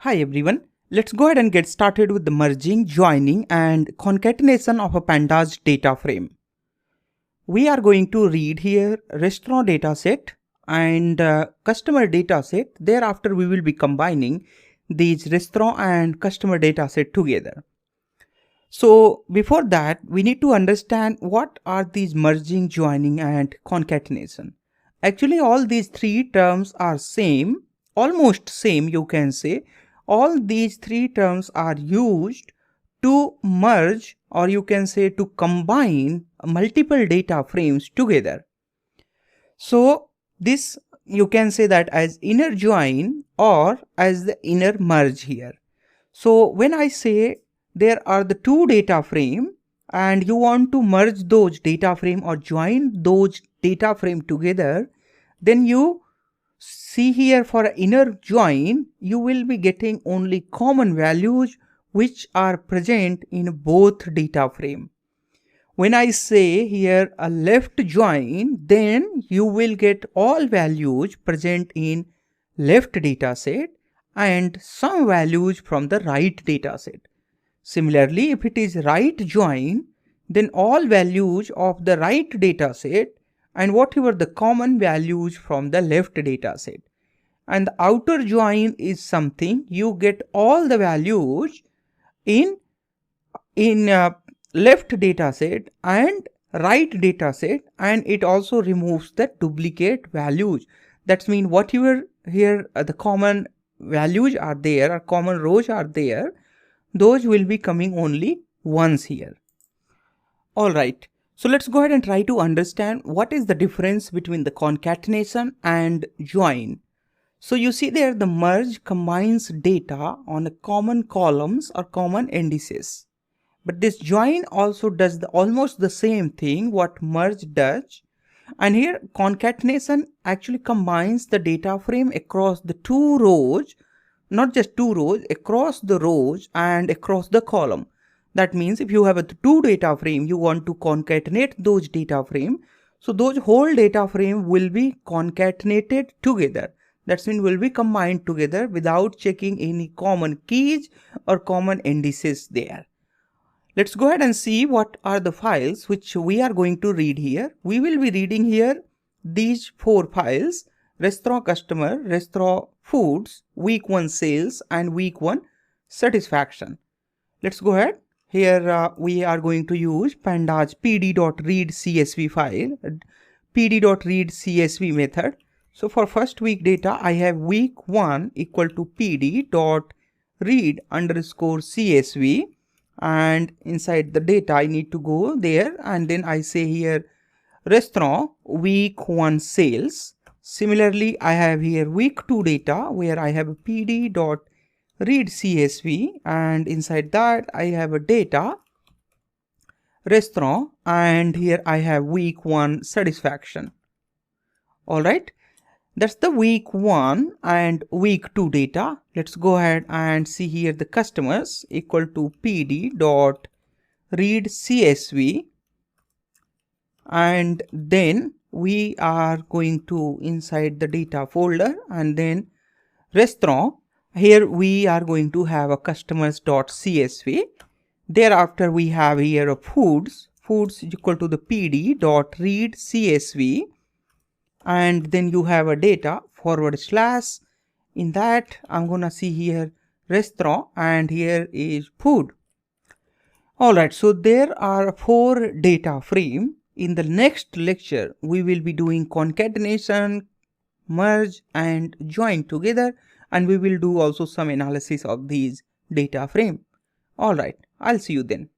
Hi everyone, let's go ahead and get started with the merging, joining and concatenation of a pandas data frame. We are going to read here restaurant dataset and customer dataset. Thereafter we will be combining these restaurant and customer dataset together. So before that we need to understand what are these merging, joining and concatenation. Actually all these three terms are same, almost same you can say. All these three terms are used to merge, or you can say to combine multiple data frames together. So this you can say that as inner join or as the inner merge here. So when I say there are the two data frame and you want to merge those data frame or join those data frame together, then you see here for inner join, you will be getting only common values which are present in both data frame. When I say here a left join, then you will get all values present in left data set and some values from the right data set. Similarly, if it is right join, then all values of the right data set and whatever the common values from the left data set. And the outer join is something you get all the values in left data set and right data set, and it also removes the duplicate values. That means whatever here the common values are there or common rows are there, those will be coming only once here. Alright, so let's go ahead and try to understand what is the difference between the concatenation and join. So you see there the merge combines data on a common columns or common indices. But this join also does almost the same thing what merge does. And here concatenation actually combines the data frame across the two rows, not just two rows, across the rows and across the column. That means if you have a two data frame, you want to concatenate those data frame. So those whole data frame will be concatenated together. That means will be combined together without checking any common keys or common indices there. Let's go ahead and see what are the files which we are going to read here. We will be reading here these four files: restaurant customer, restaurant foods, week 1 sales and week 1 satisfaction. Let's go ahead. Here we are going to use pandas pd.readcsv file, pd.readcsv method. So for first week data, I have week 1 equal to pd.read_csv, and inside the data I need to go there and then I say here restaurant week 1 sales. Similarly, I have here week 2 data where I have a pd.readcsv and inside that I have a data restaurant and here I have week 1 satisfaction. Alright. That's the week 1 and week 2 data. Let's go ahead and see here the customers equal to pd.readcsv, and then we are going to inside the data folder and then restaurant. Here we are going to have a customers.csv. Thereafter we have here a foods equal to the pd.readcsv. And then you have a data / in that I'm gonna see here restaurant and here is food. Alright, so there are 4 data frame. In the next lecture we will be doing concatenation, merge and join together, and we will do also some analysis of these data frame. Alright, I'll see you then.